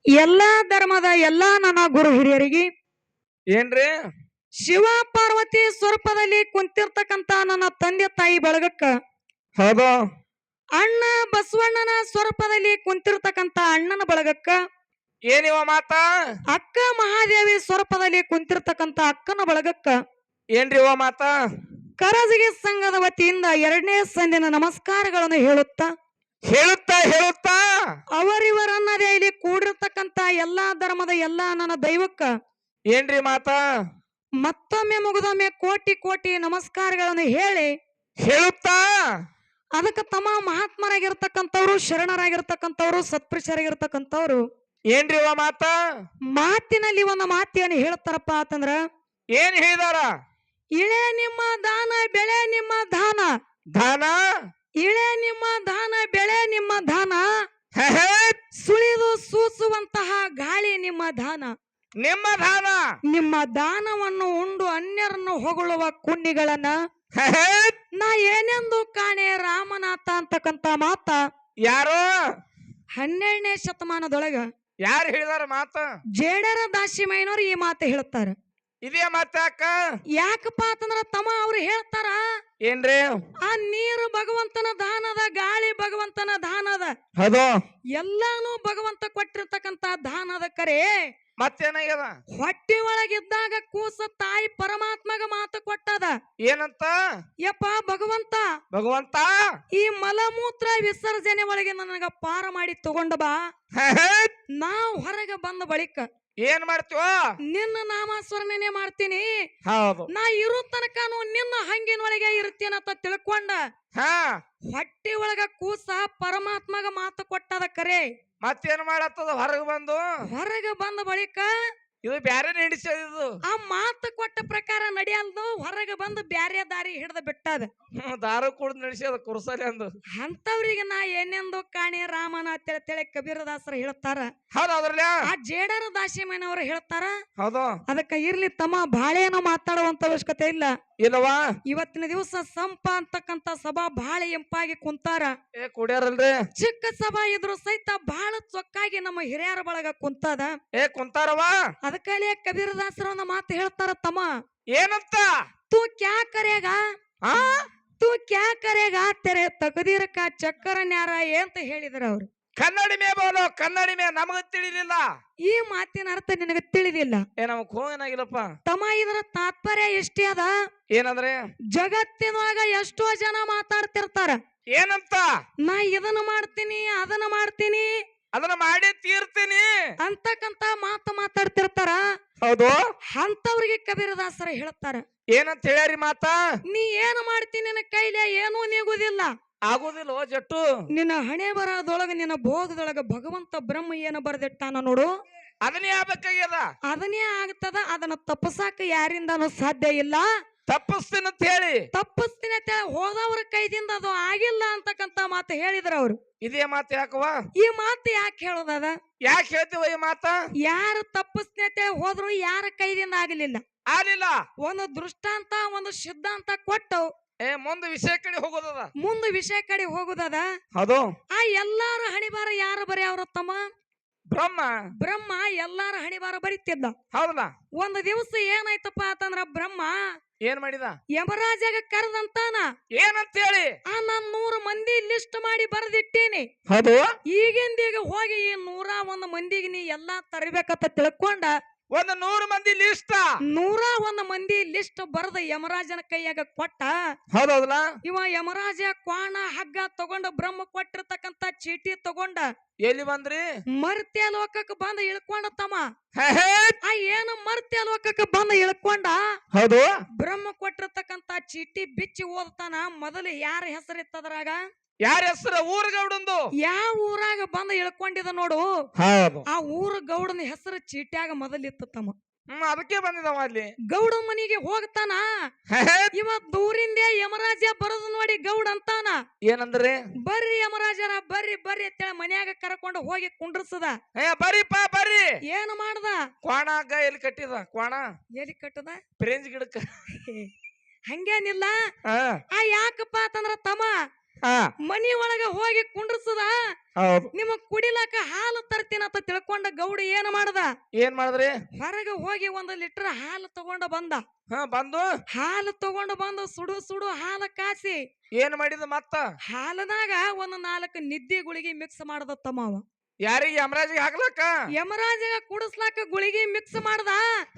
ಎಲ್ಲಾ ಧರ್ಮದ ಎಲ್ಲಾ ನನ್ನ ಗುರು ಹಿರಿಯರಿಗೆ ಏನ್ರಿ ಶಿವ ಪಾರ್ವತಿ ಸ್ವರೂಪದಲ್ಲಿ ಕುಂತಿರ್ತಕ್ಕಂತ ನನ್ನ ತಂದೆ ತಾಯಿ ಬಳಗಕ್ಕ ಹೌದು ಅಣ್ಣ ಬಸವಣ್ಣನ ಸ್ವರೂಪದಲ್ಲಿ ಕುಂತಿರ್ತಕ್ಕಂತ ಅಣ್ಣನ ಬಳಗಕ್ಕ ಏನಿವ ಮಾತ ಅಕ್ಕ ಮಹಾದೇವಿ ಸ್ವರೂಪದಲ್ಲಿ ಕುಂತಿರ್ತಕ್ಕಂತ ಅಕ್ಕನ ಬಳಗಕ್ಕ ಏನ್ರಿ ಇವ ಮಾತ ಕರಜಗಿ ಸಂಘದ ವತಿಯಿಂದ 2ನೇ ಸಂದಿನ ನಮಸ್ಕಾರಗಳನ್ನು ಹೇಳುತ್ತಾ ಹೇಳುತ್ತಾ ಅವರಿವರನ್ನದೇ ಇಲ್ಲಿ ಕೂಡಿರ್ತಕ್ಕಂತ ಎಲ್ಲಾ ಧರ್ಮದ ಎಲ್ಲಾ ನನ್ನ ದೈವಕ್ಕ ಏನ್ರಿ ಮಾತ ಮತ್ತೊಮ್ಮೆ ಮುಗಿದೊಮ್ಮೆ ಕೋಟಿ ಕೋಟಿ ನಮಸ್ಕಾರಗಳನ್ನು ಹೇಳುತ್ತಾ ಅದಕ್ಕೆ ತಮ್ಮ ಮಹಾತ್ಮರಾಗಿರ್ತಕ್ಕಂಥವ್ರು ಶರಣರಾಗಿರ್ತಕ್ಕಂಥವ್ರು ಸತ್ಪುರುಷರಾಗಿರ್ತಕ್ಕಂಥವ್ರು ಏನ್ರಿ ಇವ ಮಾತ ಮಾತಿನಲ್ಲಿ ಒಂದು ಮಾತಿಯನ್ನು ಹೇಳ್ತಾರಪ್ಪ ಅಂತಂದ್ರ ಏನ್ ಹೇಳಿದಾರ ಇಳೆ ನಿಮ್ಮ ದಾನ ಬೆಳೆ ನಿಮ್ಮ ದಾನ ದಾನ ಇಳೆ ನಿಮ್ಮ ದಾನ ಬೆಳೆ ನಿಮ್ಮ ದಾನ ಹೆ ಹೆ, ಸುಳಿದು ಸೂಸುವಂತಹ ಗಾಳಿ ನಿಮ್ಮ ದಾನ ನಿಮ್ಮ ದಾನ ನಿಮ್ಮ ದಾನವನ್ನು ಉಂಡು ಅನ್ಯರನ್ನು ಹೊಗಳುವ ಕುಂಡಿಗಳನ್ನ ಹೆ ಹೆ, ನಾ ಏನೆಂದು ಕಾಣೆ ರಾಮನಾಥ ಅಂತಕ್ಕಂತ ಮಾತ ಯಾರೋ 12ನೇ ಶತಮಾನದೊಳಗ ಯಾರು ಹೇಳಿದಾರ ಮಾತ ಜೇಡರ ದಾಸಿಮಯ್ಯನವ್ರು ಈ ಮಾತು ಹೇಳ್ತಾರ ಇದೇ ಮಾತ ಅಕ್ಕ ಯಾಕಪ್ಪ ಅಂತಂದ್ರ ತಮ್ಮ ಅವ್ರು ಹೇಳ್ತಾರ ಏನ್ರಿ ಆ ನೀರು ಭಗವಂತನ ದಾನದ ಗಾಳಿ ಭಗವಂತನ ದಾನದ ಹೌದು ಎಲ್ಲಾನು ಭಗವಂತ ಕೊಟ್ಟಿರ್ತಕ್ಕಂತ ದಾನದ ಕರೆ ಮತ್ತೇನಾಗ್ಯದ ಹೊಟ್ಟಿ ಒಳಗಿದ್ದಾಗ ಕೂಸ ತಾಯಿ ಪರಮಾತ್ಮಗ ಮಾತು ಕೊಟ್ಟದ ಏನಂತ ಯಪ್ಪ ಭಗವಂತ ಈ ಮಲಮೂತ್ರ ವಿಸರ್ಜನೆ ಒಳಗೆ ನನಗ ಪಾರ ಮಾಡಿ ತಗೊಂಡ ಬಾ ಹೆ ಹೆ, ನಾವ್ ಹೊರಗೆ ಬಂದ ಬಳಿಕ ಏನ್ ಮಾಡ್ತೀವ ನಿನ್ನ ನಾಮಸ್ಮರಣೆ ಮಾಡ್ತೀನಿ ಹೌದು ನಾ ಇರೋ ತನಕನು ನಿನ್ನ ಹಂಗಿನೊಳಗೆ ಇರ್ತೀನಂತ ತಿಳ್ಕೊಂಡ ಹಾ ಹೊಟ್ಟಿ ಒಳಗ ಕೂಸ ಪರಮಾತ್ಮಗ ಮಾತು ಕೊಟ್ಟದ ಕರೆ ಮತ್ತೇನ್ ಮಾಡತ್ತದ ಹೊರಗೆ ಬಂದು ಹೊರಗೆ ಬಂದ ಬಳಿಕ ಇದು ಬ್ಯಾರೆ ನಡೆಸೋದು ಆ ಮಾತು ಕೊಟ್ಟ ಪ್ರಕಾರ ನಡೆಯಲ್ದು ಹೊರಗೆ ಬಂದು ಬ್ಯಾರೆ ದಾರಿ ಹಿಡ್ದ ಬಿಟ್ಟದ ದಾರು ಕುಡ್ದು ನಡೆಸೋದು ಕುರ್ಸಲಿ ಅಂದು ಅಂತವ್ರಿಗೆ ನಾ ಏನೆಂದು ಕಾಣೆ ರಾಮನ ತಿಳಿ ಕಬೀರದಾಸರು ಹೇಳ್ತಾರ ಹೌದು ಅದ್ರಲ್ಲ ಆ ಜೇಡರ ದಾಸಿಮಯ್ಯನವರು ಹೇಳ್ತಾರ ಹೌದು ಅದಕ್ಕ ಇರ್ಲಿ ತಮ್ಮ ಬಾಳೆನೋ ಮಾತಾಡುವಂತ ಅವಶ್ಯಕತೆ ಇಲ್ಲ ಇಲ್ಲವಾ ಇವತ್ತಿನ ದಿವಸ ಸಂಪ ಅಂತಕ್ಕಂತ ಸಭಾ ಬಹಳ ಎಂಪಾಗಿ ಕುಂತಾರ ಏ ಕುಡಿಯಾರಲ್ರಿ ಚಿಕ್ಕ ಸಭಾ ಇದ್ರು ಸಹಿತ ಬಹಳ ಚೊಕ್ಕಾಗಿ ನಮ್ಮ ಹಿರಿಯರ ಬಳಗ ಕುಂತದ ಏ ಕುಂತಾರವಾ ಅದಕ್ಕಲ್ಲೇ ಕಬೀರದಾಸರು ಒಂದು ಮಾತು ಹೇಳ್ತಾರ ತಮ್ಮ ಏನಂತ ತೂ ಕ್ಯಾ ಕರೆಗ ಆ ತೂ ಕ್ಯಾ ಕರೆಗ ತೆರೆ ತಗದಿರಕ ಚಕ್ಕರ ನ್ಯಾರ ಅಂತ ಹೇಳಿದ್ರ ಅವ್ರು ಕನ್ನಡಿ ಮೇ ಬೋಲೋ ಕನ್ನಡಿ ಮೇ ನಮಗ ತಿಳಿಲಿಲ್ಲ ಈ ಮಾತಿನ ಅರ್ಥ ನಿನಗೆ ತಿಳಿದಿಲ್ಲ ಏ ನಮಗ್ ಏನಾಗಿಲ್ಲಪ್ಪ ತಮ್ಮ ಇದರ ತಾತ್ಪರ್ಯ ಎಷ್ಟೇ ಅದ ಏನಂದ್ರೆ ಜಗತ್ತಿನೊಳಗ ಎಷ್ಟೋ ಜನ ಮಾತಾಡ್ತಿರ್ತಾರ ಏನಂತ ನಾ ಇದನ್ನ ಮಾಡ್ತೀನಿ ಅದನ್ನ ಮಾಡ್ತೀನಿ ಅದನ್ನ ಮಾಡಿ ತೀರ್ತೀನಿ ಅಂತಕ್ಕಂತ ಮಾತಾಡ್ತಿರ್ತಾರ ಹೌದು ಅಂತವ್ರಿಗೆ ಕಬೀರದಾಸರ ಹೇಳ್ತಾರ ಏನಂತ ಹೇಳ್ಯಾರಿ ಮಾತ ನೀ ಏನು ಮಾಡ್ತೀನಿ ನಿನ್ನ ಕೈಲೇ ಏನೂ ನೀಗುದಿಲ್ಲ ಆಗುದಿಲ್ಲ ಜಟ್ಟು ನಿನ್ನ ಹಣೆ ಬರದೊಳಗ ನಿನ್ನ ಭೋಗದೊಳಗ ಭಗವಂತ ಬ್ರಹ್ಮ ಏನು ಬರೆದಿಟ್ಟಾನ ನೋಡು ಅದನ್ನೇ ಆಗ್ಬೇಕಾಗ್ಯದ ಅದನ್ನೇ ಆಗ್ತದ ಅದನ್ನ ತಪ್ಪಸಾಕ ಯಾರಿಂದನೂ ಸಾಧ್ಯ ಇಲ್ಲ ತಪ್ಪಿಸ್ತೀನಿ ಅಂತ ಹೇಳಿ ತಪ್ಪಿಸ್ತೀನಿ ಅಂತ ಹೇಳಿ ಹೋದವ್ರ ಕೈದಿಂದ ಅದು ಆಗಿಲ್ಲ ಅಂತಕ್ಕಂತ ಮಾತು ಹೇಳಿದ್ರ ಅವ್ರು ಇದೇ ಮಾತು ಯಾಕವ ಈ ಮಾತು ಯಾಕೆ ಹೇಳೋದದ ಯಾಕೆ ಹೇಳ್ತೀವ ಈ ಮಾತ ಯಾರು ತಪ್ಪಿಸ್ತೀನಿ ಅಂತ ಹೇಳಿ ಹೋದ್ರು ಯಾರ ಕೈದಿಂದ ಆಗಲಿಲ್ಲ ಆಗ್ಲಿಲ್ಲ ಒಂದು ದೃಷ್ಟಾಂತ ಒಂದು ಸಿದ್ಧಾಂತ ಕೊಟ್ಟು ಏ ಮುಂದೆ ವಿಷಯ ಕಡೆ ಹೋಗೋದದ ಮುಂದೆ ವಿಷಯ ಕಡೆ ಹೋಗುದದ ಹೌದು ಆ ಎಲ್ಲಾರ ಹಣಿಬಾರ ಯಾರು ಬರೀ ಅವ್ರ ತಮ್ಮ ಬ್ರಹ್ಮ ಎಲ್ಲಾರ ಹಣಿಬಾರ ಬರಿತಿದ್ದ ಹೌದಲ್ಲ ಒಂದು ದಿವಸ ಏನಾಯ್ತಪ್ಪ ಅಂತಂದ್ರ ಬ್ರಹ್ಮ ಏನ್ ಮಾಡಿದ ಯಮರಾಜಾಗ ಕರೆದಂತಾನ ಏನಂತ ಹೇಳಿ ನಾನ್ 100 ಮಂದಿ ಲಿಸ್ಟ್ ಮಾಡಿ ಬರೆದಿಟ್ಟೇನಿ ಹೌದು ಈಗಿಂದೀಗ ಹೋಗಿ ಈ 101 ಮಂದಿಗೆ ನೀ ಎಲ್ಲಾ ತರಬೇಕಂತ ತಿಳ್ಕೊಂಡ ಒಂದು 100 ಮಂದಿ ಲಿಸ್ಟ್ 101 ಮಂದಿ ಲಿಸ್ಟ್ ಬರೆದ ಯಮರಾಜನ ಕೈಯಾಗ ಕೊಟ್ಟ ಹೌದೌದಲ್ಲ ಇವ ಯಮರಾಜ ಕ್ವಾಣ ಹಗ್ಗ ತಗೊಂಡ ಬ್ರಹ್ಮ ಕೊಟ್ಟಿರ್ತಕ್ಕಂತ ಚೀಟಿ ತಗೊಂಡ ಎಲ್ಲಿ ಬಂದ್ರಿ ಮರ್ತ್ಯ ಲೋಕಕ್ಕೆ ಬಂದ ಇಳ್ಕೊಂಡ ತಮ್ಮ ಹೇ ಹೇ. ಆ ಏನು ಮರ್ತ್ಯ ಲೋಕಕ್ಕೆ ಬಂದ ಇಳ್ಕೊಂಡ ಹೌದು ಬ್ರಹ್ಮ ಕೊಟ್ಟಿರ್ತಕ್ಕಂತ ಚೀಟಿ ಬಿಚ್ಚಿ ಓದ್ತಾನ ಮೊದಲು ಯಾರ ಹೆಸರಿತ್ತದ್ರಾಗ ಯಾರ ಹೆಸರು ಊರ್ಗೌಡಂದು ಯಾವ ಊರಾಗ ಬಂದ ಇಳ್ಕೊಂಡಿದ ನೋಡು ಹೌದು ಆ ಊರ ಗೌಡನ ಹೆಸರು ಚೀಟ್ಯಾಗ ಮೊದಲಿತ್ತು ತಮ್ಮ ಅದಕ್ಕೆ ಬಂದಿದವ ಅಲ್ಲಿ ಗೌಡ ಮನಿಗೆ ಹೋಗ್ತಾನ ಹೇ ಹೇ. ಇವ ದೂರಿಂದೇ ಯಮರಾಜ ಬರೋದು ನೋಡಿ ಗೌಡ ಅಂತಾನ ಏನಂದ್ರಿ ಬರ್ರಿ ಯಮರಾಜರ ಬರ್ರಿ ಬರ್ರಿ ಅಂತೇಳಿ ಮನ್ಯಾಗ ಕರ್ಕೊಂಡು ಹೋಗಿ ಕುಂಡ್ರಸದ ಏ ಬರ್ರಿಪ್ಪ ಬರ್ರಿ ಏನು ಮಾಡ್ದ ಕ್ವಾಣ ಹಗ್ಗ ಎಲ್ಲಿ ಕಟ್ಟಿದ ಕ್ವಾಣ ಎಲ್ಲಿ ಕಟ್ಟದ ಪ್ರೇಂಜ್ ಗಿಡಕ್ಕ ಹಂಗೇನಿಲ್ಲ ಹಾ ಆ ಯಾಕಪ್ಪ ಅಂತಂದ್ರ ತಮ್ಮ ಹಾ ಮನಿ ಒಳಗ ಹೋಗಿ ಕುಂಡ್ರಸದ ಹೌದು ನಿಮ್ಮ ಕುಡಿಲಾಕ ಹಾಲು ತರ್ತೀನಂತ ತಿಳ್ಕೊಂಡ ಗೌಡ ಏನ್ ಮಾಡದ ಏನ್ ಮಾಡಿದ್ರಿ ಹೊರಗ ಹೋಗಿ 1 ಲೀಟರ್ ಹಾಲು ತಗೊಂಡ ಬಂದ. ಹಾ ಬಂದು ಹಾಲು ತಗೊಂಡು ಬಂದು ಸುಡು ಸುಡು ಹಾಲು ಕಾಸಿ ಏನ್ ಮಾಡಿದ ಮತ್ತ ಹಾಲನಾಗ 4 ನಿದ್ದೆ ಗುಳಿಗೆ ಮಿಕ್ಸ್ ಮಾಡದತ್ತ ಮಾವ. ಯಾರಿಗೆ ಯಮರಾಜಿಗೆ ಹಾಕ್ಲಕ್ಕ ಯಮರಾಜಗ ಕುಡಿಸ್ಲಾಕ ಗುಳಿಗೆ ಮಿಕ್ಸ್ ಮಾಡ್ದ.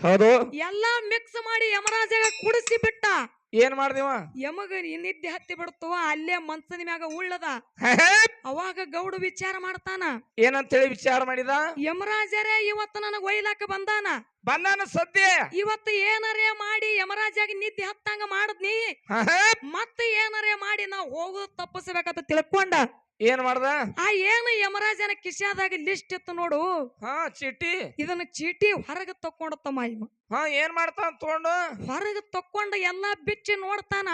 ಹೌದು ಎಲ್ಲಾ ಮಿಕ್ಸ್ ಮಾಡಿ ಯಮರಾಜಗ ಕುಡಿಸಿ ಬಿಟ್ಟ. ಏನ್ ಮಾಡ್ದಿವ ಯಮಗ ನಿದ್ದೆ ಹತ್ತಿ ಬಿಡ್ತು, ಅಲ್ಲೇ ಮನ್ಸನ ಮ್ಯಾಗ ಉಳ್ಳದ. ಅವಾಗ ಗೌಡ ವಿಚಾರ ಮಾಡ್ತಾನ, ಏನಂತ ಹೇಳಿ ವಿಚಾರ ಮಾಡಿದ ಯಮರಾಜರೇ ಇವತ್ತು ನನಗ ಒಯ್ಲಾಕ ಬಂದಾನ. ಬಂದಾನ ಸದ್ಯ ಇವತ್ತು ಏನರೇ ಮಾಡಿ ಯಮರಾಜಾಗ ನಿದ್ದೆ ಹತ್ತಂಗ ಮಾಡದ್ನಿ, ಮತ್ತೆ ಏನರೇ ಮಾಡಿ ನಾ ಹೋಗೋದು ತಪ್ಪಿಸಬೇಕಂತ ತಿಳ್ಕೊಂಡ ಏನ್ ಮಾಡ್ದ ಏನು ಯಮರಾಜನ ಕಿಶಾದಾಗ ಲಿಸ್ಟ್ ಇತ್ತು ನೋಡು. ಹಾ ಚೀಟಿ ಇದನ್ನ ಚೀಟಿ ಹೊರಗ ತಕೊಂಡತ್ತಮ್ಮ ಇವ. ಹಾ ಏನ್ ಮಾಡ್ತಾನ ತಗೊಂಡು ಹೊರಗ ತಕೊಂಡ ಎಲ್ಲಾ ಬಿಚ್ಚಿ ನೋಡ್ತಾನ.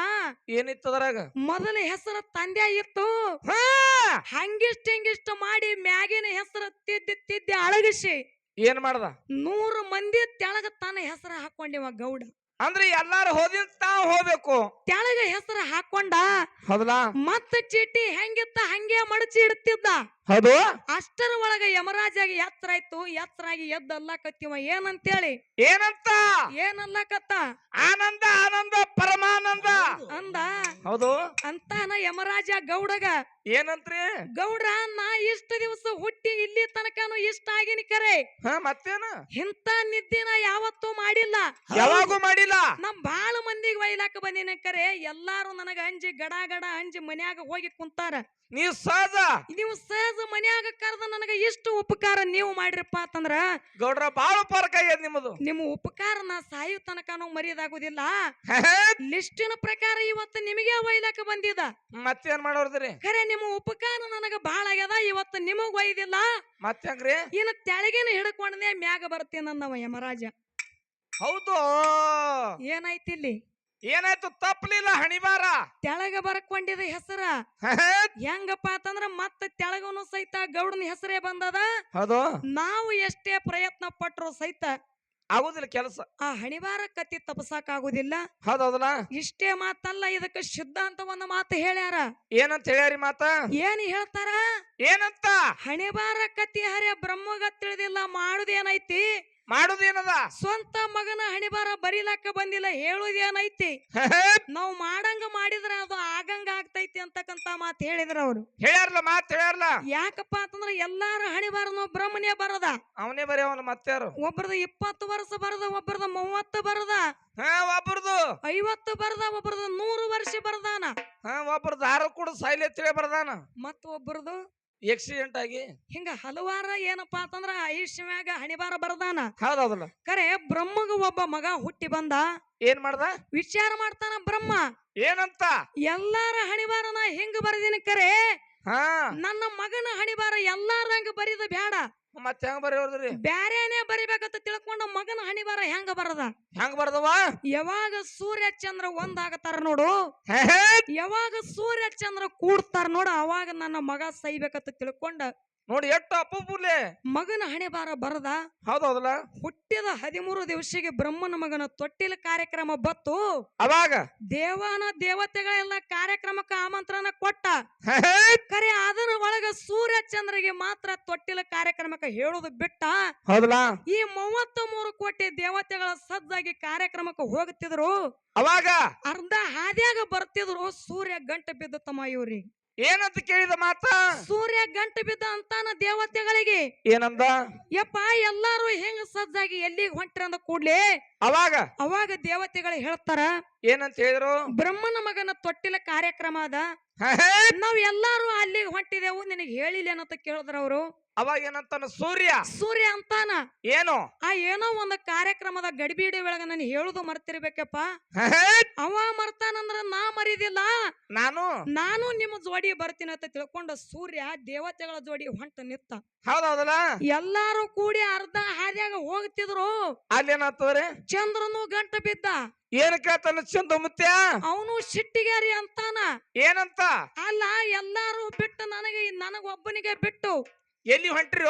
ಏನಿತ್ತು ಅದ್ರಾಗ ಮೊದಲ ಹೆಸರು ತಂದೆ ಇತ್ತು. ಹಿಂಗಿಷ್ಟ ಮಾಡಿ ಮ್ಯಾಗಿನ ಹೆಸರು ತಿದ್ದಿ ಅಳಗಿಸಿ ಏನ್ ಮಾಡ್ದ 100 ಮಂದಿ ತೆಳಗ ತನ್ನ ಹೆಸರು ಹಾಕೊಂಡಿವ ಗೌಡ. ಅಂದ್ರೆ ಎಲ್ಲಾರು ಹೋದಿನ್ ತಾವ್ ಹೋಗ್ಬೇಕು. ತೆಳಗ ಹೆಸರು ಹಾಕೊಂಡ ಹೌದಾ ಮತ್ತ ಚೀಟಿ ಹೆಂಗಿತ್ತ ಹಂಗೆ ಮಡಚಿ ಇಡ್ತಿದ್ದ. ಹೌದು ಅಷ್ಟರ ಒಳಗ ಯಮರಾಜಾಗಿ ಎತ್ತರ ಆಯ್ತು. ಎತ್ತರಾಗಿ ಎದ್ದಲ್ಲಕತ್ತಿವ ಏನಂತೇಳಿ ಏನಲ್ಲಕತ್ತ ಆನಂದ ಆನಂದ ಪರಮಾನಂದ ಅಂದ. ಹೌದು ಅಂತಾನ ಯಮರಾಜ ಗೌಡಗ ಏನಂತ್ರಿ ಗೌಡ್ರ ನಾ ಇಷ್ಟ ದಿವಸ ಹುಟ್ಟಿ ಇಲ್ಲಿ ತನಕನು ಇಷ್ಟ ಆಗಿನಿ ಕರೆ. ಮತ್ತೇನ ಇಂತ ನಿದ್ದಿನ ಯಾವತ್ತೂ ಮಾಡಿಲ್ಲ, ಯಾವಾಗೂ ಮಾಡಿಲ್ಲ. ನಮ್ ಬಾಳ ಮಂದಿಗೆ ಒಯ್ಲಾಕ ಬಂದಿನ ಕರೆ. ಎಲ್ಲಾರು ನನಗ ಅಂಜಿ ಗಡ ಗಡ ಅಂಜಿ ಮನ್ಯಾಗ ಹೋಗಿ ಕುಂತಾರ. ನೀವು ಸಹಜ ಮನ್ಯಾಗ ಕರೆದ ನನಗ ಇಷ್ಟು ಉಪಕಾರ ನೀವು ಮಾಡಿರಪ್ಪ ಅಂತಂದ್ರ ಗೌಡ್ರ ಬಾಳ ಉಪಕಾರ ಆಗ್ಯದ ನಿಮ್ಮದು. ನಿಮ್ಮ ಉಪಕಾರ ನಾ ಸಾಯು ತನಕನೂ ಮರಿಯದಾಗುದಿಲ್ಲ. ಲಿಸ್ಟಿನ ಪ್ರಕಾರ ಇವತ್ತು ನಿಮಗೆ ಒಯ್ಲಾಕ ಬಂದಿದ. ಮತ್ತೇನ್ ಮಾಡೋದ್ರಿ ಖರೆ ನಿಮ್ಮ ಉಪಕಾರ ನನಗ ಬಾಳ ಆಗ್ಯದ. ಇವತ್ತು ನಿಮಗ್ ಒಯ್ದಿಲ್ಲ ಮತ್ತೇನ್ರಿ ಇನ್ನು ತೆಳಗಿನ ಹಿಡ್ಕೊಂಡನೆ ಮ್ಯಾಗ ಬರ್ತೀನಂದವ ಯಮರಾಜ. ಹೌದು ಏನಾಯ್ತು ಇಲ್ಲಿ ಏನಾಯ್ತು ತಪ್ಪಲಿಲ್ಲ ಹಣಿಬಾರ ತೆಳಗ ಬರ್ಕೊಂಡಿದ ಹೆಸರ ಹೆಂಗಪ್ಪ ಅಂತಂದ್ರ ಮತ್ತ ತೆಳಗನು ಸಹಿತ ಗೌಡನ ಹೆಸರೇ ಬಂದದ. ಹೌದು ನಾವು ಎಷ್ಟೇ ಪ್ರಯತ್ನ ಪಟ್ರು ಸಹಿತ ಆಗುದಿಲ್ಲ ಕೆಲಸ. ಆ ಹಣಿಬಾರ ಕತ್ತಿ ತಪಸಾಕ ಆಗುದಿಲ್ಲ. ಹೌದೌದಲ್ಲ ಇಷ್ಟೇ ಮಾತಲ್ಲ, ಇದಕ್ಕ ಸಿದ್ಧಾಂತ ಒಂದು ಮಾತು ಹೇಳ್ಯಾರ. ಏನಂತ ಹೇಳ್ಯಾರಿ ಮಾತ ಏನ್ ಹೇಳ್ತಾರ ಏನಂತ ಹಣಿಬಾರ ಕತ್ತಿ ಹರಿಯ ಬ್ರಹ್ಮಗ ತಿಳಿದಿಲ್ಲ ಮಾಡುದೇನೈತಿ ಮಾಡುದೇನದ ಸ್ವಂತ ಮಗನ ಹಣಿಬಾರ ಬರೀಲಾಕ ಬಂದಿಲ್ಲ ಹೇಳುದೇನೈತಿ. ನಾವು ಮಾಡಂಗ ಮಾಡಿದ್ರ ಅದು ಆಗಂಗ ಆಗ್ತೈತಿ ಅಂತಕ್ಕಂತ ಮಾತು ಹೇಳಿದ್ರ ಅವ್ರು. ಹೇಳ್ಯಾರಲ್ಲ ಮಾತು ಹೇಳ್ಯಾರಲ್ಲ. ಯಾಕಪ್ಪ ಅಂತಂದ್ರ ಎಲ್ಲಾರ ಹಣಿಬಾರ ಬ್ರಹ್ಮನೇ ಬರದ. ಅವನೇ ಬರೆಯವನು ಮತ್ತಾರು. ಒಬ್ಬರದ 20 ವರ್ಷ ಬರದ, ಒಬ್ಬರದ 30 ಬರದ, ಒಬ್ಬರದು 50 ಬರದ, ಒಬ್ಬರದ 100 ವರ್ಷ ಬರದಾನ. ಒಬ್ಬರದು 6 ಕೂಡ ಸಾಯ್ಲೆ ತಿಳಿ ಬರ್ದಾನ. ಮತ್ತ ಒಬ್ಬರದು ಆಕ್ಸಿಡೆಂಟ್ ಆಗಿ ಹಿಂಗ ಹಲವಾರ ಏನಪ್ಪಾ ಅಂತಂದ್ರ ಆಯುಷ್ಮ್ಯಾಗ ಹಣಿಬಾರ ಬರದಾನ. ಹೌದೌದಲ್ಲ ಕರೆ ಬ್ರಹ್ಮಗ ಒಬ್ಬ ಮಗ ಹುಟ್ಟಿ ಬಂದ. ಏನ್ ಮಾಡ್ದ ವಿಚಾರ ಮಾಡ್ತಾನ ಬ್ರಹ್ಮ ಏನಂತ ಎಲ್ಲಾರ ಹಣಿಬಾರನ ಹೆಂಗ ಬರದಿನ ಕರೆ ನನ್ನ ಮಗನ ಹಣಿಬಾರ ಎಲ್ಲಾರಂಗ ಬರಿದ ಬ್ಯಾಡ, ಮತ್ತೆ ಹೆಂಗ ಬರೆಯೋದ್ರಿ ಬ್ಯಾರೇನೆ ಬರಿಬೇಕಂತ ತಿಳ್ಕೊಂಡ ಮಗನ ಹಣಿಬಾರ ಹೆಂಗ ಬರದ ಹೆಂಗ ಬರ್ದವ ಯಾವಾಗ ಸೂರ್ಯ ಚಂದ್ರ ಒಂದಾಗತಾರ ನೋಡು, ಯಾವಾಗ ಸೂರ್ಯ ಚಂದ್ರ ಕೂಡ್ತಾರ ನೋಡು, ಅವಾಗ ನನ್ನ ಮಗ ಸೈಬೇಕಂತ ತಿಳ್ಕೊಂಡ ನೋಡಿ ಎಷ್ಟು ಅಪ್ಪುಲೆ ಮಗನ ಹಣೆಬಾರ ಬರದ. ಹೌದೌದಲ್ಲ ಹುಟ್ಟಿದ 13 ದಿವಸಿಗೆ ಬ್ರಹ್ಮನ ಮಗನ ತೊಟ್ಟಿಲ ಕಾರ್ಯಕ್ರಮ ಬತ್ತು. ಅವಾಗ ದೇವಾನ ದೇವತೆಗಳೆಲ್ಲ ಕಾರ್ಯಕ್ರಮಕ್ಕೆ ಆಮಂತ್ರಣ ಕೊಟ್ಟ. ಕರೆ ಅದರ ಒಳಗ ಸೂರ್ಯ ಚಂದ್ರಗೆ ಮಾತ್ರ ತೊಟ್ಟಿಲ ಕಾರ್ಯಕ್ರಮಕ್ಕೆ ಹೇಳುದು ಬಿಟ್ಟ. ಹೌದಲ್ಲ ಈ 33 ಕೋಟಿ ದೇವತೆಗಳ ಸಜ್ಜಾಗಿ ಕಾರ್ಯಕ್ರಮಕ್ಕೆ ಹೋಗುತ್ತಿದ್ರು. ಅವಾಗ ಅರ್ಧ ಹಾದ್ಯಾಗ ಬರ್ತಿದ್ರು. ಸೂರ್ಯ ಗಂಟ ಬಿದ್ದ ತಮ್ಮ ಇವ್ರಿಗೆ ಏನಂತ ಕೇಳಿದ ಮಾತ ಸೂರ್ಯ ಗಂಟು ಬಿದ್ದ ಅಂತಾನ ದೇವತೆಗಳಿಗೆ. ಏನಂದ ಯಪ್ಪ ಎಲ್ಲಾರು ಹೆಂಗ ಸಜ್ಜಾಗಿ ಎಲ್ಲಿಗೆ ಹೊಂಟ್ರ ಅಂದ ಕೂಡ್ಲೆ ಅವಾಗ ದೇವತೆಗಳು ಹೇಳ್ತಾರ ಏನಂತ ಹೇಳಿದ್ರು ಬ್ರಹ್ಮನ ಮಗನ ತೊಟ್ಟಿಲ ಕಾರ್ಯಕ್ರಮ ಅದ, ನಾವ್ ಎಲ್ಲಾರು ಅಲ್ಲಿಗೆ ಹೊಂಟಿದೆವು ನಿನಗೆ ಹೇಳಿಲ್ಲ ಏನಂತ ಕೇಳಿದ್ರ ಅವರು. ಅವಾಗ ಏನಂತಾನ ಸೂರ್ಯ ಅಂತಾನ ಏನು ಏನೋ ಒಂದು ಕಾರ್ಯಕ್ರಮದ ಗಡಿಬಿಡಿ ಒಳಗ ನಾನು ಹೇಳುದು ಮರ್ತಿರ್ಬೇಕಪ್ಪ. ಅವ ಮರ್ತಾನಂದ್ರ ನಾ ಮರಿದಿಲ್ಲ, ನಾನು ನಿಮ್ಮ ಜೋಡಿ ಬರ್ತೀನಿ ಅಂತ ತಿಳ್ಕೊಂಡ ಸೂರ್ಯ ದೇವತೆಗಳ ಜೋಡಿ ಹೊಂಟ ನಿತ್ತ. ಹೌದೌದಲ್ಲ ಎಲ್ಲಾರು ಕೂಡಿ ಅರ್ಧ ಹಾದಿಯಾಗ ಹೋಗ್ತಿದ್ರು. ಅಲ್ಲೇನಾಗ್ತದ್ರಿ ಚಂದ್ರನು ಗಂಟ ಬಿದ್ದ. ಏನ್ ಕೇಳ್ತಾನ ಚಂದ ಮುತ್ಯ ಅವನು ಸಿಟ್ಟಿಗಾರಿ ಅಂತಾನ. ಏನಂತ ಅಲ್ಲ ಎಲ್ಲಾರು ಬಿಟ್ಟು ನನಗೊಬ್ಬನಿಗೆ ಬಿಟ್ಟು ಎಲ್ಲಿ ಹೊಂಟ್ರಿ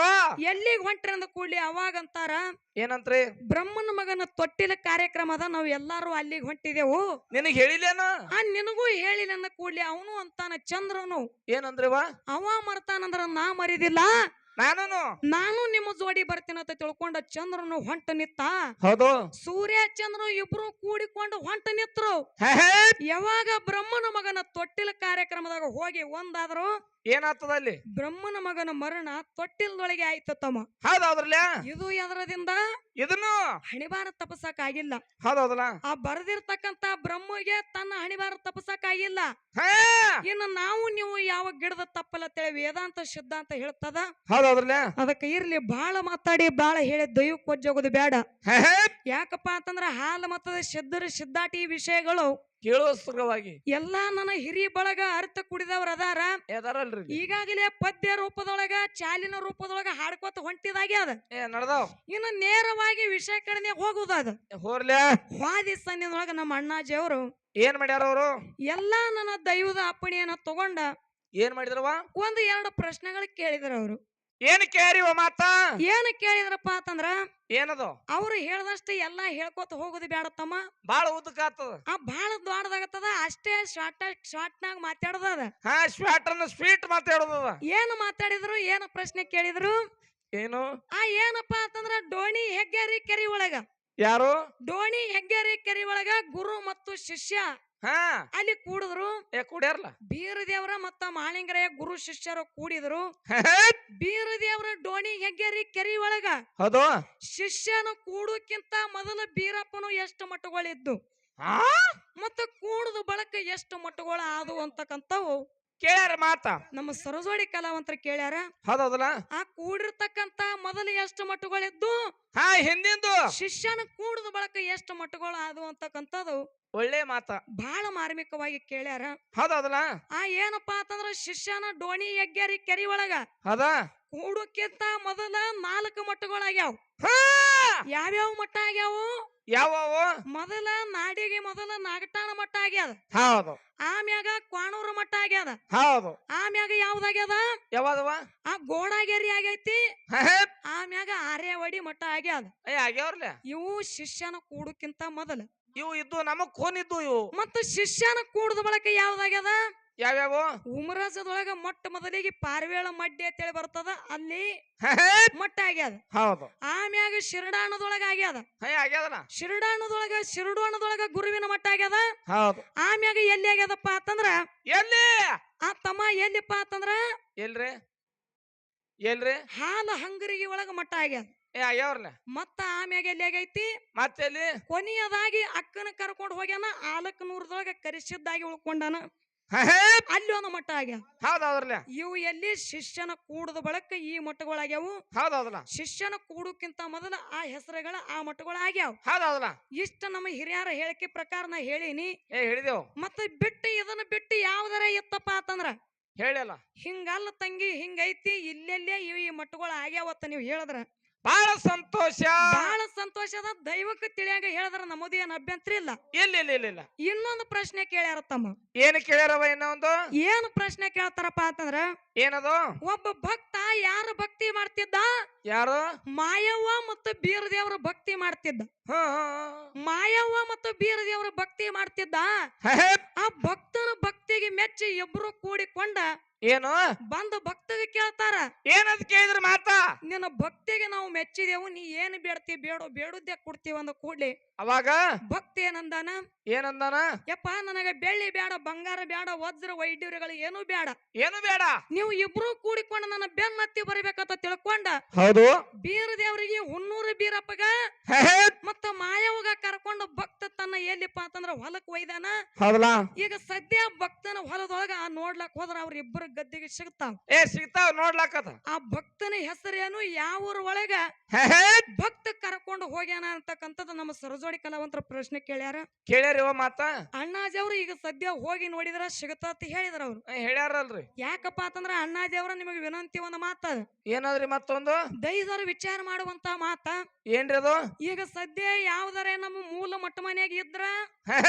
ಎಲ್ಲಿಗ್ ಹೊಂಟ್ರಿ ಅಂದ ಕೂಡ್ಲಿ ಅವಾಗ ಅಂತಾರ ಏನಂತ್ರಿ ಬ್ರಹ್ಮನ ಮಗನ ತೊಟ್ಟಿಲ ಕಾರ್ಯಕ್ರಮದ ನಾವ್ ಎಲ್ಲಾರು ಅಲ್ಲಿಗೆ ಹೊಂಟಿದೆವು ನಿನಗ್ ಹೇಳಿಲ್ಲೇನ ನಿನಗೂ ಹೇಳಿಲ್ಲ ಅಂದ ಕೂಡ್ಲಿ ಅವನು ಅಂತಾನ ಚಂದ್ರನು ಏನಂದ್ರಿವ ಅವ ಮರ್ತಾನಂದ್ರ ನಾ ಮರಿದಿಲ್ಲ ನಾನು ನಿಮ್ಮ ಜೋಡಿ ಬರ್ತೀನಿ ಅಂತ ತಿಳ್ಕೊಂಡ ಚಂದ್ರನು ಹೊಂಟ ನಿತ್ತ ಹೌದು ಸೂರ್ಯ ಚಂದ್ರ ಇಬ್ರು ಕೂಡಿಕೊಂಡು ಹೊಂಟ ನಿತ್ರು ಯಾವಾಗ ಬ್ರಹ್ಮನ ಮಗನ ತೊಟ್ಟಿಲ ಕಾರ್ಯಕ್ರಮದಾಗ ಹೋಗಿ ಒಂದಾದ್ರು ಏನಾಗ್ತದ ಅಲ್ಲಿ ಬ್ರಹ್ಮನ ಮಗನ ಮರಣ ತೊಟ್ಟಿಲ್ದೊಳಗೆ ಆಯ್ತು ತಮ್ಮ ಹೌದೌದ್ರಲ್ಲ ಇದು ಎದರದಿಂದ ಇದನ್ನು ಹಣಿಬಾರ ತಪಸಕ್ ಆಗಿಲ್ಲ ಹೌದೌದಲ್ಲ ಆ ಬರೆದಿರ್ತಕ್ಕಂತ ಬ್ರಹ್ಮಗೆ ತನ್ನ ಹಣಿಬಾರ ತಪಸಕ್ ಆಗಿಲ್ಲ ಇನ್ನು ನಾವು ನೀವು ಯಾವ ಗಿಡದ ತಪ್ಪಲ್ಲ ತಿಳಿ ವೇದಾಂತ ಸಿದ್ಧಾಂತ ಹೇಳ್ತದ ಹೌದೌದ್ರಲ್ಲ ಅದಕ್ಕೆ ಇರ್ಲಿ ಬಾಳ ಮಾತಾಡಿ ಬಾಳ ಹೇಳಿ ದೈವ ಕೊಜ್ಜೋಗೋದು ಬೇಡ ಯಾಕಪ್ಪ ಅಂತಂದ್ರ ಹಾಲ ಮತದ ಸಿದ್ಧರ ಸಿದ್ಧಾಟಿ ವಿಷಯಗಳು ಕೇಳುವಸ್ತ್ರವಾಗಿ ಎಲ್ಲಾ ನನ್ನ ಹಿರಿ ಬಳಗ ಅರ್ಥ ಕುಡಿದವ್ರ ಅದಾರ ಈಗಾಗಲೇ ಪದ್ಯ ರೂಪದೊಳಗ ಚಾಲಿನ ರೂಪದೊಳಗ ಹಾಡ್ಕೋತ ಹೊಂಟಿದಾಗೆ ಅದ ನಡ್ದಾವ್ ಇನ್ನು ನೇರವಾಗಿ ವಿಷಯ ಕಡೆನೆ ಹೋಗುದ ಅದ ಹೋರ್ಲ್ಯಾ ವಾದಿ ಸನ್ನಿದೊಳಗ ನಮ್ಮ ಅಣ್ಣಾಜಿ ಅವರು ಏನ್ ಮಾಡ್ಯಾರ ಅವರು ಎಲ್ಲಾ ನನ್ನ ದೈವದ ಅಪ್ಪಣೆಯನ್ನ ತಗೊಂಡ ಏನ್ ಮಾಡಿದ್ರವ ಒಂದು ಎರಡು ಪ್ರಶ್ನೆಗಳು ಕೇಳಿದ್ರ ಅವರು ಏನ್ ಕೇಳಿವ ಮಾತ ಏನ್ ಕೇಳಿದ್ರಪ್ಪ ಅಂತಂದ್ರ ಏನದು ಅವ್ರು ಹೇಳ್ದಷ್ಟು ಎಲ್ಲಾ ಹೇಳ್ಕೊತ ಹೋಗುದು ಬೇಡತ್ತಮ್ಮ ಬಾಳ ಉದ್ದಕ ಆತದ ಬಾಳ ದೊಡ್ಡದಾಗತ್ತದ ಅಷ್ಟೇ ಶಾರ್ಟ್ನಾಗ ಮಾತಾಡದ ಸ್ವೀಟ್ ಮಾತಾಡೋದದ ಏನ್ ಮಾತಾಡಿದ್ರು ಏನ್ ಪ್ರಶ್ನೆ ಕೇಳಿದ್ರು ಏನು ಏನಪ್ಪಾ ಅಂತಂದ್ರ ಡೋಣಿ ಹೆಗ್ಗೇರಿ ಕೆರಿ ಒಳಗ ಯಾರು ಡೋಣಿ ಹೆಗ್ಗೇರಿ ಕೆರಿ ಒಳಗ ಗುರು ಮತ್ತು ಶಿಷ್ಯ ಅಲ್ಲಿ ಕೂಡಿದ್ರು ಕೂಡ್ಯಾರಲ್ಲ ಬೀರದೇವ್ರ ಮತ್ತ ಮಾಳಿಂಗರಯ್ಯ ಗುರು ಶಿಷ್ಯರು ಕೂಡಿದ್ರು ಬೀರದೇವ್ರ ಡೋಣಿ ಹೆಗ್ಗೇರಿ ಕೆರಿ ಒಳಗ ಹೌದು ಶಿಷ್ಯನ ಕೂಡೋಕ್ಕಿಂತ ಮೊದಲ ಬೀರಪ್ಪನು ಎಷ್ಟು ಮಟ್ಟಗಳಿದ್ದು ಮತ್ತ ಕೂಡುದು ಬಳಕ ಎಷ್ಟು ಮಟ್ಟಗಳು ಆದವು ಅಂತಕ್ಕಂಥವು ಕೇಳ್ಯಾರ ಮಾತ ನಮ್ಮ ಸರಜೋಡಿ ಕಲಾವಂತರ ಕೇಳ್ಯಾರ ಹೌದಲ್ಲ ಆ ಕೂಡಿರ್ತಕ್ಕಂತ ಮೊದಲು ಎಷ್ಟು ಮಟ್ಟಗಳಿದ್ದು ಹಿಂದಿಂದು ಶಿಷ್ಯನ ಕೂಡುದು ಬಳಕ ಎಷ್ಟು ಮಟ್ಟಗಳು ಆದವು ಅಂತಕ್ಕಂಥದ್ದು ಒಳ್ಳೆ ಮಾತ ಬಹಳ ಮಾರ್ಮಿಕವಾಗಿ ಕೇಳ್ಯಾರ ಹೌದಲ್ಲ ಏನಪ್ಪಾ ಅಂತಂದ್ರ ಶಿಷ್ಯನ ಡೋಣಿ ಹೆಗ್ಗೇರಿ ಕೆರಿ ಒಳಗ ಹೌದ ಕೂಡಕ್ಕಿಂತ ಮೊದಲ 4 ಮಟ್ಟಗಳಾಗ್ಯಾವ ಯಾವ್ಯಾವ ಮಟ್ಟ ಆಗ್ಯಾವು ಯಾವ ಮೊದಲ ನಾಡಿಗೆ ಮೊದಲ ನಾಗಟಾಣ ಮಟ್ಟ ಆಗ್ಯಾದ ಹೌದು ಆಮ್ಯಾಗ ಕ್ವಾಣೂರು ಮಟ್ಟ ಆಗ್ಯಾದ ಹೌದು ಆಮ್ಯಾಗ ಯಾವ್ದಾಗ್ಯದ ಯಾವ್ದವ ಆ ಗೋಡಾಗೇರಿ ಆಗೈತಿ ಆಮ್ಯಾಗ ಆರ್ಯವಡಿ ಮಟ್ಟ ಆಗ್ಯಾದ ಆಗ್ಯಾವ್ರಲ್ಲ ಇವು ಶಿಷ್ಯನ ಕೂಡಕ್ಕಿಂತ ಮೊದಲ ಇವು ಇದ್ದು ನಮಗ್ ಖೋನ್ ಇದ್ದು ಇವು ಮತ್ತ ಶಿಷ್ಯನ ಕೂಡದ ಬಳಕ ಯಾವ್ದಾಗ್ಯದ ಯಾವ್ಯಾವ ಉಮರಾಜದೊಳಗ ಮೊಟ್ಟ ಮೊದಲಿಗೆ ಪಾರ್ವೇಳ ಮಡ್ಡಿ ಅಂತೇಳಿ ಬರ್ತದ ಅಲ್ಲಿ ಮಟ್ಟ ಆಗ್ಯಾದ ಹೌದು ಆಮ್ಯಾಗ ಶಿರಡಾಣದೊಳಗ ಆಗ್ಯಾದ ಆಗ್ಯಾದಲ್ಲ ಶಿರಡಾಣದೊಳಗ ಗುರುವಿನ ಮಟ್ಟ ಆಗ್ಯಾದ ಹೌದು ಆಮ್ಯಾಗ ಎಲ್ಲಿ ಆಗ್ಯಾದಪ್ಪ ಅಂತಂದ್ರ ಎಲ್ಲಿ ತಮ್ಮ ಎಲ್ಲಿಪ್ಪ ಅಂತಂದ್ರ ಎಲ್ರಿ ಹಾಲ ಹಂಗರಿಗೆ ಒಳಗ ಮಟ್ಟ ಆಗ್ಯಾದ ಆಗ್ಯಾವ್ರಲ್ಲ ಮತ್ತ ಆಮ್ಯಾಗ ಎಲ್ಲಿ ಆಗೈತಿ ಮತ್ತೆ ಕೊನೆಯದಾಗಿ ಅಕ್ಕನ ಕರ್ಕೊಂಡು ಹೋಗ್ಯಾನ ಆಲಕ್ಕನೂರದೊಳಗ ಕರಿಸಿದ್ದಾಗಿ ಉಳ್ಕೊಂಡಾನ ಅಲ್ಲಿ ಒಂದು ಮಟ್ಟ ಆಗ್ಯಾವ ಹೌದೌದ್ರಲ್ಲ ಇವು ಎಲ್ಲಿ ಶಿಷ್ಯನ ಕೂಡದ ಬಳಕ ಈ ಮಟ್ಟಗಳಾಗ್ಯಾವು ಹೌದೌದಲ್ಲ ಶಿಷ್ಯನ ಕೂಡಕ್ಕಿಂತ ಮೊದಲ ಆ ಹೆಸರುಗಳ ಆ ಮಟ್ಟಗಳು ಆಗ್ಯಾವ ಹೌದೌದಲ್ಲ ಇಷ್ಟ ನಮ್ಮ ಹಿರಿಯರ ಹೇಳಿಕೆ ಪ್ರಕಾರ ನಾ ಹೇಳಿನಿ ಹೇಳಿದೆವು ಮತ್ತೆ ಇದನ್ನ ಬಿಟ್ಟು ಯಾವ್ದಾರ ಇತ್ತಪ್ಪ ಅಂತಂದ್ರ ಹೇಳಿಲ್ಲ ಹಿಂಗಲ್ಲ ತಂಗಿ ಹಿಂಗೈತಿ ಇಲ್ಲೆಲ್ಲೇ ಈ ಮಟ್ಟಗಳು ಆಗ್ಯಾವತ್ತ ನೀವು ಹೇಳಿದ್ರ ಬಹಳ ಸಂತೋಷದ ದೈವಕ್ಕೆ ತಿಳಿಯಾಗ ಹೇಳಿದ್ರ ನಮ್ಮದು ಏನ್ ಅಭ್ಯಂತರ ಇಲ್ಲ ಇಲ್ಲ ಇನ್ನೊಂದು ಪ್ರಶ್ನೆ ಕೇಳ್ಯಾರ ತಮ್ಮ ಏನು ಕೇಳ್ಯಾರವ ಇನ್ನೊಂದು ಏನು ಪ್ರಶ್ನೆ ಕೇಳ್ತಾರಪ್ಪ ಅಂತಂದ್ರ ಏನದು ಒಬ್ಬ ಭಕ್ತ ಯಾರು ಭಕ್ತಿ ಮಾಡ್ತಿದ್ದ ಯಾರು ಮಾಯವ್ವ ಮತ್ತು ಬೀರದೇವರ ಭಕ್ತಿ ಮಾಡ್ತಿದ್ದ ಮಾಯವ್ವ ಮತ್ತು ಬೀರದೇವರ ಭಕ್ತಿ ಮಾಡ್ತಿದ್ದ ಆ ಭಕ್ತನ ಭಕ್ತಿಗೆ ಮೆಚ್ಚಿ ಇಬ್ರು ಕೂಡಿಕೊಂಡ ಏನು ಬಂದು ಭಕ್ತಿಗೆ ಕೇಳ್ತಾರ ಏನಂತ ಕೇಳಿದ್ರ ಮಾತಾ ನಿನ್ನ ಭಕ್ತಿಗೆ ನಾವು ಮೆಚ್ಚಿದೆವು ನೀ ಏನು ಬೇಡ್ತಿ ಬೇಡುದ್ದೆ ಕೊಡ್ತೀವಿ ಅಂದ ಕೂಡ್ಲಿ ಅವಾಗ ಭಕ್ತಿ ಏನಂದಾನ ಯಪ್ಪ ನನಗ ಬೆಳ್ಳಿ ಬೇಡ ಬಂಗಾರ ಬೇಡ ವಜ್ರ ವೈಢೂರ್ಯಗಳು ಏನು ಬೇಡ ನೀವು ಇಬ್ರು ಕೂಡಿಕೊಂಡು ನನ್ನ ಬೆನ್ನತ್ತಿ ಬರಬೇಕಂತ ತಿಳ್ಕೊಂಡ ಹೌದು ಬೀರದೇವರಿಗೆ ಹುನ್ನೂರು ಬೀರಪ್ಪಗ ಮತ್ತ ಮಾಯವಾಗ ಕರ್ಕೊಂಡು ಭಕ್ತ ತನ್ನ ಎಲ್ಲಿಪ್ಪ ಅಂತಂದ್ರ ಹೊಲಕ್ ಒಯ್ದಾನ ಈಗ ಸದ್ಯ ಭಕ್ತನ ಹೊಲದೊಳಗ ನೋಡ್ಲಕ್ ಹೋದ್ರ ಅವ್ರ ಇಬ್ಬರು ಗದ್ದಿಗೆ ಸಿಗ್ತಾವ ನೋಡ್ಲಾಕದ ಆ ಭಕ್ತನ ಹೆಸರೇನು ಯಾವ ಊರ ಒಳಗ ಭಕ್ತ ಕರ್ಕೊಂಡು ಹೋಗ್ಯಾನ ಅಂತಕ್ಕಂಥದ್ದು ನಮ್ಮ ಸರಜೋಡಿ ಕಲಾವಂತರ ಪ್ರಶ್ನೆ ಕೇಳ್ಯಾರ ಮಾತಾ ಅಣ್ಣಾಜಿ ಅವ್ರು ಈಗ ಸದ್ಯ ಹೋಗಿ ನೋಡಿದ್ರ ಸಿಗತ್ತ ಹೇಳಿದ್ರ ಅವ್ರು ಹೇಳ್ಯಾರಲ್ರಿ ಯಾಕಪ್ಪ ಅಂತಂದ್ರ ಅಣ್ಣ ದೇವರ ನಿಮಗೆ ವಿನಂತಿ ಒಂದು ಮಾತ ಏನಾದ್ರಿ ಮತ್ತೊಂದು ದೈವರ ವಿಚಾರ ಮಾಡುವಂತ ಮಾತ ಏನ್ರಿ ಅದು ಈಗ ಸದ್ಯ ಯಾವ್ದಾರ ನಮ್ಮ ಮೂಲ ಮಟ್ಟ ಮನೆಯಾಗ ಇದ್ರ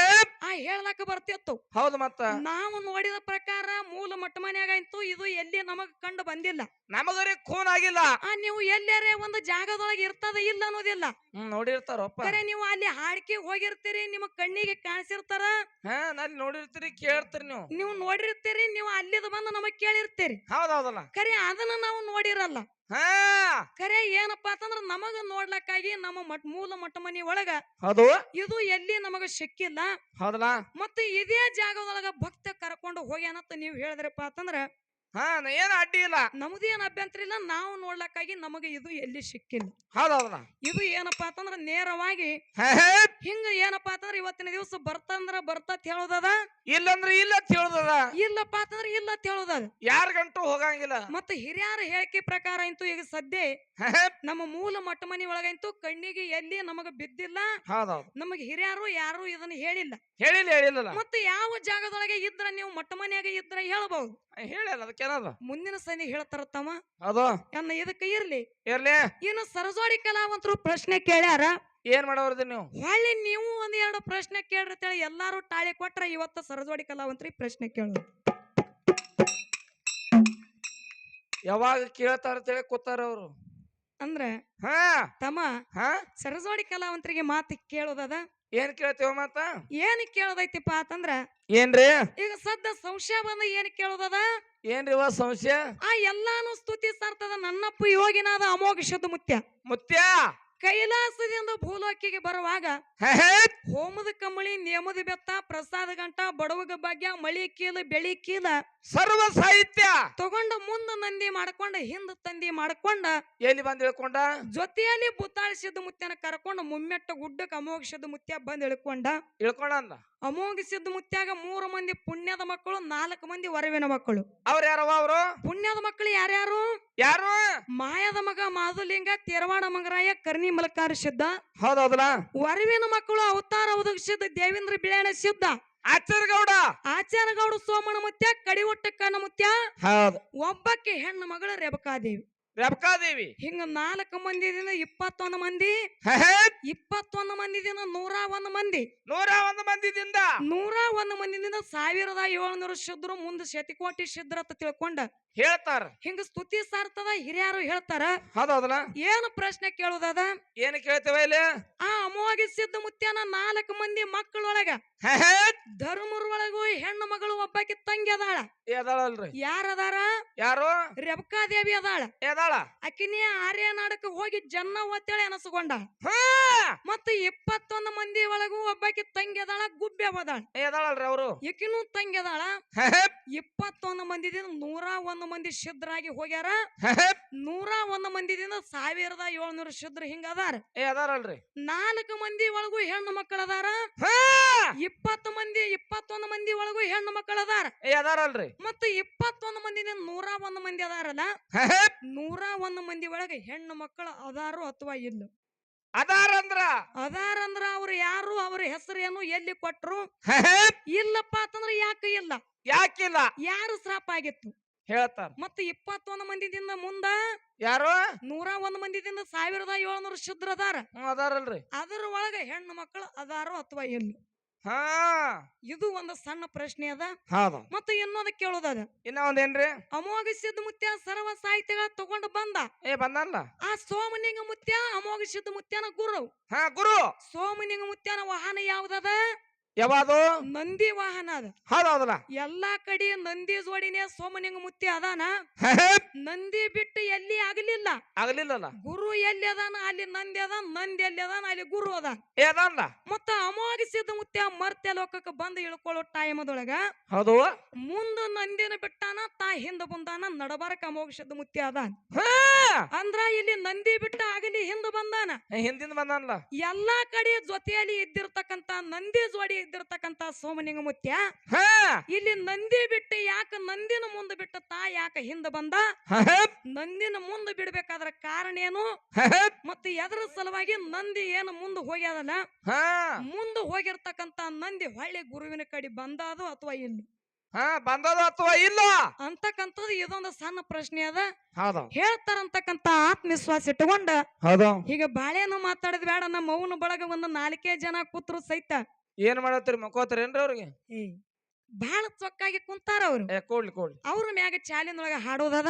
ಹೇಳಲಕ್ಕ ಬರ್ತಿತ್ತು. ಹೌದು ಮತ್ತ ನಾವು ನೋಡಿದ ಪ್ರಕಾರ ಮೂಲ ಮಟ್ಟ ಮನೆಯಾಗ ಅಂತೂ ಇದು ಎಲ್ಲಿ ನಮಗ್ ಕಂಡು ಬಂದಿಲ್ಲ. ನಮಗರಿ ಖೂನ್ ಆಗಿಲ್ಲ. ನೀವು ಎಲ್ಲಾರೆ ಒಂದು ಜಾಗದೊಳಗೆ ಇರ್ತದ ಇಲ್ಲ ಅನ್ನೋದಿಲ್ಲ. ನೋಡಿರ್ತಾರಪ್ಪ. ಖರೆ ನೀವು ಅಲ್ಲಿ ಹಾಡ್ಕೆ ಹೋಗಿರ್ತೀರಿ, ನಿಮ್ಮ ಕಣ್ಣಿಗೆ ಕಾಣಿಸಿರ್ತಾರ. ನಲ್ಲಿ ನೋಡಿರ್ತೀರಿ, ಕೇಳ್ತೀರಿ, ನೀವು ನೋಡಿರ್ತೀರಿ, ನೀವು ಅಲ್ಲಿದ ಬಂದು ನಮಗ್ ಕೇಳಿರ್ತೀರಿ. ಹೌದೌದಲ್ಲ. ಖರೆ ಅದನ್ನ ನಾವು ನೋಡಿರಲ್ಲ. ಖರೆ ಏನಪ್ಪಾ ಅಂತಂದ್ರ ನಮಗ ನೋಡ್ಲಕ್ಕಾಗಿ ನಮ್ಮ ಮೂಲ ಮಟ್ಟ ಮನಿ ಒಳಗ ಅದು ಇದು ಎಲ್ಲಿ ನಮಗ ಸಿಕ್ಕಿಲ್ಲ. ಹೌದಲ್ಲ. ಮತ್ತೆ ಇದೇ ಜಾಗದೊಳಗ ಭಕ್ತ ಕರ್ಕೊಂಡು ಹೋಗ್ಯಾನಂತ ನೀವ್ ಹೇಳಿದ್ರಪ್ಪ ಅಂತಂದ್ರ ಏನ್ ಅಡ್ಡಿ ಇಲ್ಲ, ನಮ್ದೇನ್ ಅಭ್ಯಂತರ ಇಲ್ಲ. ನಾವು ನೋಡ್ಲಕ್ಕಾಗಿ ನಮಗೆ ಇದು ಎಲ್ಲಿ ಸಿಕ್ಕಿಲ್ಲ. ಹೌದೌದಲ್ಲ. ಇದು ಏನಪ್ಪಾ ಅಂತಂದ್ರ ನೇರವಾಗಿ ಹಿಂಗ ಏನಪ್ಪಾ ಅಂತಂದ್ರ ಇವತ್ತಿನ ದಿವಸ ಬರ್ತಂದ್ರ ಬರ್ತತ್ ಹೇಳೋದದ, ಇಲ್ಲಂದ್ರ ಇಲ್ಲ ಹೇಳೋದದ, ಇಲ್ಲಪ್ಪ ಅಂತಂದ್ರ ಇಲ್ಲ ಹೇಳೋದದ. ಯಾರಿಗಂಟು ಹೋಗಂಗಿಲ್ಲ. ಮತ್ತೆ ಹಿರಿಯರ ಹೇಳಿಕೆ ಪ್ರಕಾರ ಅಂತೂ ಈಗ ಸದ್ಯ ನಮ್ಮ ಮೂಲ ಮಟ್ಟ ಮನಿ ಒಳಗಂತೂ ಕಣ್ಣಿಗೆ ಎಲ್ಲಿ ನಮಗ ಬಿದ್ದಿಲ್ಲ. ಹೌದೌದು. ನಮಗ ಹಿರಿಯರು ಯಾರು ಇದನ್ನ ಹೇಳಿಲ್ಲ. ಹೇಳಿಲ್ಲ. ಮತ್ತೆ ಯಾವ ಜಾಗದೊಳಗೆ ಇದ್ರ ನೀವು ಮಟ್ಟ ಮನೆಯಾಗ ಇದ್ರ ಹೇಳ್ಬಹುದು. ಹೇಳಿಲ್ಲ, ಅದಕ್ಕೇನದ ಮುಂದಿನ ಸಂಧಿ ಹೇಳ್ತಾರ ತಮ್ಮ. ಅದು ಇದಕ್ಕೆ ಇರ್ಲಿ. ಇನ್ನು ಸರಜೋಡಿ ಕಲಾವಂತರು ಪ್ರಶ್ನೆ ಕೇಳ್ಯಾರ. ಏನ್ ಮಾಡೋರ್ದಿ ನೀವು? ಹೊಳ್ಳಿ ನೀವು ಒಂದ್ ಎರಡು ಪ್ರಶ್ನೆ ಕೇಳ್ರಿ ಎಲ್ಲಾರು ಟಾಳಿ ಕೊಟ್ರ ಇವತ್ತ ಸರಜೋಡಿ ಕಲಾವಂತರಿಗೆ ಪ್ರಶ್ನೆ ಕೇಳೋದು. ಯಾವಾಗ ಕೇಳ್ತಾರ ಅಂತೇಳಿ ಕೂತಾರ ಅವ್ರು. ಅಂದ್ರೆ ತಮ್ಮ ಸರಜೋಡಿ ಕಲಾವಂತರಿಗೆ ಮಾತು ಕೇಳೋದದ. ಏನ್ ಕೇಳ್ತೇವ ಮಾತ? ಏನ್ ಕೇಳೋದೈತಿಪ್ಪ ಅಂತಂದ್ರ ಏನ್ರಿ ಈಗ ಸದ್ದ ಸಂಶಯ ಬಂದ ಏನ್ ಕೇಳೋದದ? ಏನ್ರಿ ಸಂಶಯ? ಎಲ್ಲಾನು ಸ್ತುತಿ ಸಾರ್ತದ ನನ್ನಪ್ಪ ಯೋಗಿನಾದ ಅಮೋಘ ಶುದ್ಧ ಮುತ್ಯ ಕೈಲಾಸದಿಂದ ಭೂಲೋಕಿಗೆ ಬರುವಾಗ ಹೋಮದ ಕಂಬಳಿ, ನೇಮದ ಬೆತ್ತ, ಪ್ರಸಾದ ಗಂಟ, ಬಡವಗ ಭಾಗ್ಯ, ಮಳಿ ಕೀಲ, ಬೆಳಿ ಕೀಲ, ಸರ್ವ ಸಾಹಿತ್ಯ ತಗೊಂಡ ಮುಂದ ನಂದಿ ಮಾಡ್ಕೊಂಡ ಹಿಂದ ತಂದಿ ಮಾಡ್ಕೊಂಡ ಎಲ್ಲಿ ಬಂದ್ ಇಳ್ಕೊಂಡ ಜೊತೆಯಲ್ಲಿ ಬುತ್ತಾಳಿಸಿದ ಮುತ್ಯನ ಕರ್ಕೊಂಡ ಮುಮ್ಮೆಟ್ಟ ಗುಡ್ಡಕ್ಕೆ ಅಮೋಘಿಸಿದ ಮುತ್ಯ ಬಂದ್ ಇಳ್ಕೊಂಡ. ಅಮೋಘಿಸಿದ ಮುತ್ಯಾಗ 3 ಮಂದಿ ಪುಣ್ಯದ ಮಕ್ಕಳು, 4 ಮಂದಿ ವರವಿನ ಮಕ್ಕಳು. ಅವ್ರ ಯಾರವ? ಅವರು ಪುಣ್ಯದ ಮಕ್ಕಳು ಯಾರ್ಯಾರು? ಮಾಯದ ಮಗ ಮಾಧುಲಿಂಗ, ತೇರವಾಡ ಮಂಗರಾಯ, ಕರ್ನಿ ಮಲಕಾರ ಸಿದ್ಧ. ಹೌದೌದಲ್ಲ. ವರವಿನ ಮಕ್ಕಳು ಅವತಾರ ಒದಗಿಸಿದ ದೇವೇಂದ್ರ ಬಿಳಾಣ ಸಿದ್ಧ, ಆಚಾರಗೌಡ ಸೋಮಣ ಮುತ್ಯ, ಕಡಿವಟ್ಟ ಕಣ್ಣ ಮುತ್ಯ, ಒಬ್ಬಕ್ಕೆ ಹೆಣ್ಣು ಮಗಳು ರೇಬಕಾದೇವಿ. ಹಿಂಗ 4 ಮಂದಿದಿಂದ 21 ಮಂದಿ, 21 ಮಂದಿದಿಂದ 101 ಮಂದಿ, 101 ಮಂದಿದಿಂದ 1700 ಶುದ್ರು ಮುಂದೆ ಶತಕೋಟಿ ಶುದ್ರ ಅಂತ ತಿಳ್ಕೊಂಡ ಹೇಳ್ತಾರ. ಹಿಂಗ ಸ್ತುತಿ ಸಾರ್ತದ, ಹಿರಿಯರು ಹೇಳ್ತಾರ. ಹೌದೌದಲ್ಲ. ಏನು ಪ್ರಶ್ನೆ ಕೇಳುದದ? ಏನು ಕೇಳ್ತೇವ ಇಲ್ಲಿ? ಅಮೋಘಿಸಿದ್ದ ಮುತ್ಯನ 4 ಮಂದಿ ಮಕ್ಕಳೊಳಗ ಧರ್ಮರೊಳಗೂ ಹೆಣ್ಣು ಮಗಳು ಒಬ್ಬಾಕಿ ತಂಗಿ ಅದಾಳ. ಯಾರದಾರ? ಯಾರು? ರೇಬಕಾದೇವಿ ಅದಾಳ. ಆಕಿನಿ ಆರ್ಯ ನಾಡಕ ಹೋಗಿ ಜನ್ನ ಒತ್ತೇಳಿ ಅನಸ್ಕೊಂಡ. ಮತ್ತ 21 ಮಂದಿ ಒಳಗೂ ಒಬ್ಬಾಕಿ ತಂಗಿ ಅದಾಳ, ಗುಬ್ಬೆ ಅದಾಳ. ಅವರು ಈಕಿನೂ ತಂಗಿ ಅದಾಳ. 21 ಮಂದಿದಿಂದ 101 ಮಂದಿ ಶುದ್ರಾಗಿ ಹೋಗ್ಯಾರ. 101 ಮಂದಿದಿಂದ 1700 ಶುದ್ರ ಹಿಂಗ ಅದಾರ. 4 ಮಂದಿ ಒಳಗೂ ಹೆಣ್ಣು ಮಕ್ಕಳ ಅದಾರ. 21 ಮಂದಿ ಒಳಗೂ ಹೆಣ್ಣು ಮಕ್ಕಳ ಅದಾರ. ಮತ್ತ 21 ಮಂದಿದಿಂದ 101 ಮಂದಿ ಅದಾರಲ್ಲ, 101 ಮಂದಿ ಒಳಗೆ ಹೆಣ್ಣು ಮಕ್ಕಳು ಅದಾರು ಅಥವಾ ಇಲ್ಲ? ಅದಾರಂದ್ರ ಅವ್ರು ಯಾರು? ಅವ್ರ ಹೆಸರೇನು? ಎಲ್ಲಿ ಕೊಟ್ರು? ಇಲ್ಲಪ್ಪ ಅಂತಂದ್ರ ಯಾಕಿಲ್ಲ? ಯಾರು ಶ್ರಾಪ ಆಗಿತ್ತು ಹೇಳ್ತಾರ. ಮತ್ತ 21 ಮಂದಿದಿಂದ ಮುಂದ ಯಾರು? 101 ಮಂದಿದಿಂದ 1700 ಶುದ್ರ ಅದಾರ. ಅದರ ಒಳಗ ಹೆಣ್ಣು ಮಕ್ಕಳು ಅದಾರು ಅಥವಾ ಇಲ್ಲ? ಇದು ಒಂದು ಸಣ್ಣ ಪ್ರಶ್ನೆ ಅದ. ಮತ್ತೆ ಇನ್ನೊಂದ ಕೇಳೋದದ. ಇನ್ನ ಒಂದೇನ್ರಿ? ಅಮೋಘಿಸಿದ್ದ ಮುತ್ಯ ಸರ್ವ ಸಾಹಿತ್ಯಗಳ ತಗೊಂಡು ಬಂದ. ಆ ಸೋಮನಿಂಗ ಮುತ್ಯ ಅಮೋಘಿಸಿದ್ದ ಮುತ್ಯನ ಗುರು. ಸೋಮನಿಂಗ ಮುತ್ಯನ ವಾಹನ ಯಾವ್ದದ? ಯಾವುದು? ನಂದಿ ವಾಹನ ಅದ. ಹೌದೌದಲ್ಲ. ಎಲ್ಲಾ ಕಡೆ ನಂದಿ ಜೋಡಿನೇ ಸೋಮನಿಂಗ ಮುತ್ಯ ಅದಾನ. ನಂದಿ ಬಿಟ್ಟು ಎಲ್ಲಿ ಆಗಲಿಲ್ಲ. ಗುರು ಎಲ್ಲಿ ಅದಾನ ಅಲ್ಲಿ ನಂದಿ ಅದ, ನಂದಿ ಎಲ್ಲಿ ಅದಾನ ಅಲ್ಲಿ ಗುರು ಅದ. ಮತ್ತ ಅಮೋಘಿಸಿದ ಮುತ್ಯ ಮರ್ತ್ಯ ಲೋಕಕ್ಕೆ ಬಂದು ಇಳ್ಕೊಳ್ಳೋ ಟೈಮದೊಳಗ ಮುಂದ ನಂದಿನ ಬಿಟ್ಟಾನ, ತಾ ಹಿಂದ ಬಂದಾನ, ನಡಬಾರಕ ಅಮೋಘಿಸಿದ ಮುತ್ಯ ಅದಾನ. ಅಂದ್ರ ಇಲ್ಲಿ ನಂದಿ ಬಿಟ್ಟ ಆಗಲಿ ಹಿಂದ ಬಂದಾನ. ಎಲ್ಲಾ ಕಡೆ ಜೊತೆಯಲ್ಲಿ ಇದ್ದಿರ್ತಕ್ಕಂತ ನಂದಿ ಜೋಡಿ ಇದ್ದಿರ್ತಕ್ಕಂತ ಸೋಮನಿಂಗ ಮುತ್ಯ ಇಲ್ಲಿ ನಂದಿ ಬಿಟ್ಟು ಯಾಕ ನಂದಿನ ಮುಂದೆ ಬಿಟ್ಟು ತಾ ಯಾಕ ಹಿಂದ ಬಂದ? ನಂದಿನ ಮುಂದೆ ಬಿಡ್ಬೇಕಾದ್ರ ಕಾರಣ ಏನು? ಮತ್ತೆ ಎದರ ಸಲುವಾಗಿ ನಂದಿ ಏನು ಮುಂದೆ ಹೋಗ್ಯಾದಲ್ಲ, ಮುಂದೆ ಹೋಗಿರ್ತಕ್ಕಂತ ನಂದಿ ಹೊಳ್ಳಿ ಗುರುವಿನ ಕಡೆ ಬಂದಾದು ಅಥವಾ ಇಲ್ಲ? ಬಂದದ ಅಥವಾ ಇಲ್ಲ ಅಂತಕ್ಕಂಥದ್ದು ಇದೊಂದು ಸಣ್ಣ ಪ್ರಶ್ನೆ ಅದ. ಹೌದು ಹೇಳ್ತಾರಂತಕ್ಕಂತ ಆತ್ಮವಿಶ್ವಾಸ ಇಟ್ಟುಕೊಂಡ ಹೌದು ಈಗ ಬಾಳೆನು ಮಾತಾಡಿದ್ ಬೇಡ, ನಮ್ಮ ಮೌನ ಬಳಗ ಒಂದು 4 ಜನ ಕೂತ್ರು ಸಹಿತ ಏನ್ ಮಾಡತ್ತೀರಿ ಮಕ್ಕೋತಾರೇನ್ರಿ ಅವ್ರಿಗೆ ಬಹಳ ಚೊಕ್ಕಾಗಿ ಕುಂತಾರ ಅವ್ರು. ಕೊಡ್ಲಿ ಕೊಡ್ಲಿ ಅವ್ರ ಮ್ಯಾಗ ಚಾಲಿನೊಳಗ ಹಾಡೋದದ.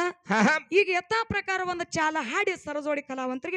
ಈಗ ಯಥಾ ಪ್ರಕಾರ ಒಂದು ಚಾಲ ಹಾಡಿ ಸರಜೋಡಿ ಕಲಾವಂತರಿಗೆ